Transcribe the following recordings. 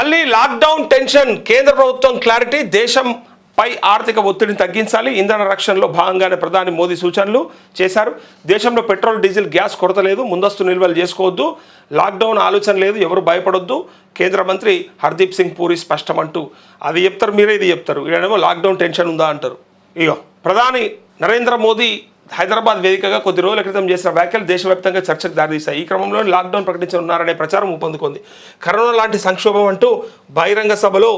మళ్ళీ lockdown tension. కేంద్ర ప్రభుత్వం క్లారిటీ. దేశంపై ఆర్థిక ఒత్తిడిని తగ్గించాలి. ఇంధన రక్షణలో భాగంగానే ప్రధాని మోదీ సూచనలు చేశారు. దేశంలో పెట్రోల్, డీజిల్, గ్యాస్ కొరత లేదు. ముందస్తు నిల్వలు చేసుకోవద్దు. లాక్డౌన్ ఆలోచన లేదు. ఎవరు భయపడొద్దు. కేంద్ర మంత్రి హర్దీప్ సింగ్ పూరి స్పష్టమంటూ అది చెప్తారు, మీరే ఇది చెప్తారు. ఈయనేమో లాక్డౌన్ టెన్షన్ ఉందా అంటారు. ఇగో ప్రధాని నరేంద్ర మోదీ హైదరాబాద్ వేదికగా కొద్ది రోజుల క్రితం చేసిన వ్యాఖ్యలు దేశవ్యాప్తంగా చర్చకు దారితీశాయి. ఈ క్రమంలో లాక్డౌన్ ప్రకటించనున్నారనే ప్రచారం ఊపందుకుంది. కరోనా లాంటి సంక్షోభం అంటూ బహిరంగ సభలో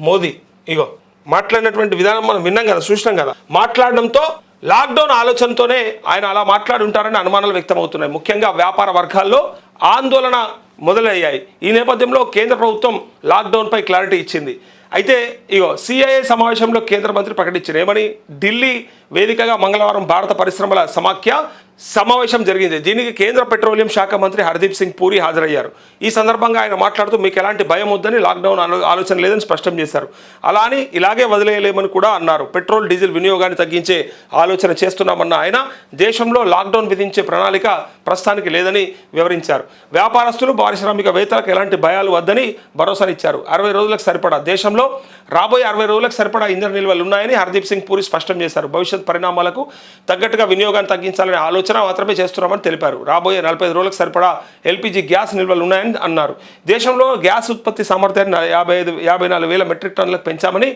మోదీ ఇగో మాట్లాడినటువంటి విధానం మనం విన్నాం కదా, చూసినాం కదా. మాట్లాడడంతో లాక్డౌన్ ఆలోచనతోనే ఆయన అలా మాట్లాడి ఉంటారని అనుమానాలు వ్యక్తమవుతున్నాయి. ముఖ్యంగా వ్యాపార వర్గాల్లో ఆందోళన మొదలయ్యాయి. ఈ నేపథ్యంలో కేంద్ర ప్రభుత్వం లాక్డౌన్పై క్లారిటీ ఇచ్చింది. అయితే ఇగో సిఐఏ సమావేశంలో కేంద్ర మంత్రి ప్రకటించారు. ఏమని? ఢిల్లీ వేదికగా మంగళవారం భారత పరిశ్రమల సమాఖ్య సమావేశం జరిగింది. దీనికి కేంద్ర పెట్రోలియం శాఖ మంత్రి హర్దీప్ సింగ్ పూరి హాజరయ్యారు. ఈ సందర్భంగా ఆయన మాట్లాడుతూ మీకు ఎలాంటి భయం వద్దని, లాక్డౌన్ ఆలోచన లేదని స్పష్టం చేశారు. అలా అని ఇలాగే వదిలేయలేమని కూడా అన్నారు. పెట్రోల్, డీజిల్ వినియోగాన్ని తగ్గించే ఆలోచన చేస్తున్నామన్న ఆయన దేశంలో లాక్డౌన్ విధించే ప్రణాళిక ప్రస్తుతానికి లేదని వివరించారు. వ్యాపారస్తులు, పారిశ్రామికవేత్తలకు ఎలాంటి భయాలు వద్దని భరోసానిచ్చారు. 60 రోజులకు సరిపడా దేశంలో రాబోయే 60 రోజులకు సరిపడా ఇంధన నిల్వలు ఉన్నాయని హర్దీప్ సింగ్ పూరి స్పష్టం చేశారు. భవిష్యత్ పరిణామాలకు తగ్గట్టుగా వినియోగాన్ని తగ్గించాలనే ఆలోచన మాత్రమే చేస్తున్నామని తెలిపారు. రాబోయే 45 రోజులకు సరిపడా ఎల్పీజీ గ్యాస్ నిల్వలు ఉన్నాయని అన్నారు. దేశంలో గ్యాస్ ఉత్పత్తి సామర్థ్యాన్ని 54,000 మెట్రిక్ టన్నులకు పెంచామని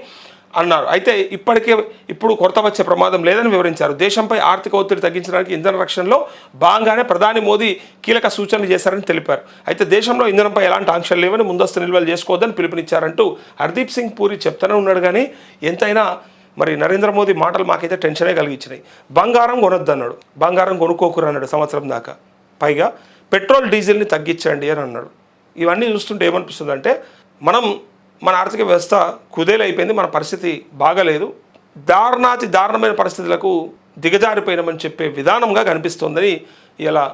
అన్నారు. అయితే ఇప్పుడు కొరత వచ్చే ప్రమాదం లేదని వివరించారు. దేశంపై ఆర్థిక ఒత్తిడి తగ్గించడానికి ఇంధన రక్షణలో భాగంగానే ప్రధాని మోదీ కీలక సూచనలు చేశారని తెలిపారు. అయితే దేశంలో ఇంధనంపై ఎలాంటి ఆంక్షలు లేవని, ముందస్తు నిల్వలు చేసుకోవద్దని పిలుపునిచ్చారంటూ హర్దీప్ సింగ్ పూరి చెప్తూనే ఉన్నాడు. కానీ ఎంతైనా మరి నరేంద్ర మోదీ మాటలు మాకైతే టెన్షనే కలిగించినాయి. బంగారం కొనొద్దన్నాడు, బంగారం కొనుక్కోకురు అన్నాడు సంవత్సరం దాకా. పైగా పెట్రోల్, డీజిల్ని తగ్గించండి అని అన్నాడు. ఇవన్నీ చూస్తుంటే ఏమనిపిస్తుంది అంటే మన ఆర్థిక వ్యవస్థ కుదేలైపోయింది, మన పరిస్థితి బాగలేదు, దారుణమైన పరిస్థితులకు దిగజారిపోయినామని చెప్పే విధానంగా కనిపిస్తోందని ఇలా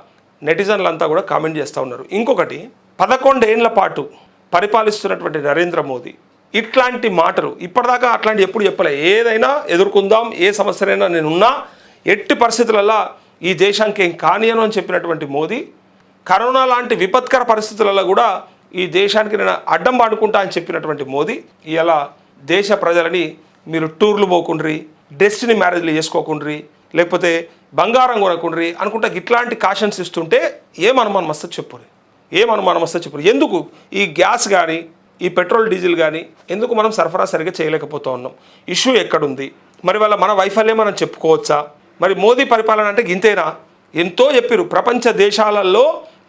నెటిజన్లంతా కూడా కామెంట్ చేస్తూ ఉన్నారు. ఇంకొకటి, 11 ఏళ్ల పాటు పరిపాలిస్తున్నటువంటి నరేంద్ర మోదీ ఇట్లాంటి మాటలు ఇప్పటిదాకా అట్లాంటి ఎప్పుడు చెప్పలే. ఏదైనా ఎదుర్కొందాం, ఏ సమస్యనైనా నేనున్నా, ఎట్టి పరిస్థితులలో ఈ దేశానికి ఏం కానియను అని చెప్పినటువంటి మోదీ కరోనా లాంటి విపత్కర పరిస్థితులలో కూడా ఈ దేశానికి నేను అడ్డం పాడుకుంటా అని చెప్పినటువంటి మోదీ ఇలా దేశ ప్రజలని మీరు టూర్లు పోకుండ్రి, డెస్టినీ మ్యారేజ్లు చేసుకోకుండ్రి, లేకపోతే బంగారం కొనకుండ్రి అనుకుంటా ఇట్లాంటి కాషన్స్ ఇస్తుంటే ఏమనుమానం వస్తుంది చెప్పురు. ఎందుకు ఈ గ్యాస్ కానీ, ఈ పెట్రోల్, డీజిల్ కానీ ఎందుకు మనం సరఫరా సరిగ్గా చేయలేకపోతూ ఉన్నాం? ఇష్యూ ఎక్కడుంది? మరి మన వైఫల్యం మనం చెప్పుకోవచ్చా? మరి మోదీ పరిపాలన అంటే ఇంతేనా? ఎంతో చెప్పిరు. ప్రపంచ దేశాలలో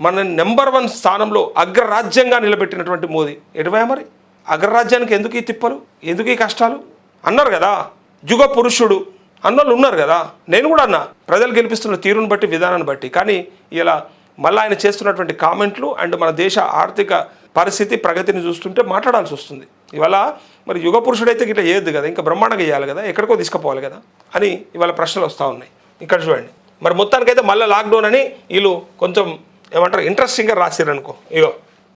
మన నెంబర్ 1 స్థానంలో అగ్రరాజ్యంగా నిలబెట్టినటువంటి మోదీ ఎటువా? మరి అగ్రరాజ్యానికి ఎందుకు ఈ తిప్పలు, ఎందుకు ఈ కష్టాలు అన్నారు కదా. యుగ పురుషుడు అన్నోళ్ళు ఉన్నారు కదా. నేను కూడా అన్నా, ప్రజలు గెలిపిస్తున్న తీరును బట్టి, విధానాన్ని బట్టి. కానీ ఇలా మళ్ళీ ఆయన చేస్తున్నటువంటి కామెంట్లు అండ్ మన దేశ ఆర్థిక పరిస్థితి, ప్రగతిని చూస్తుంటే మాట్లాడాల్సి వస్తుంది. ఇవాళ మరి యుగ పురుషుడైతే ఇట్లా చేయొద్దు కదా, ఇంకా బ్రహ్మాండంగా చేయాలి కదా, ఎక్కడికో తీసుకుపోవాలి కదా అని ఇవాళ ప్రశ్నలు వస్తూ ఉన్నాయి. ఇక్కడ చూడండి, మరి మొత్తానికైతే మళ్ళీ లాక్డౌన్ అని వీళ్ళు కొంచెం ఏమంటారు ఇంట్రెస్టింగ్గా రాసిరనుకో. ఇగో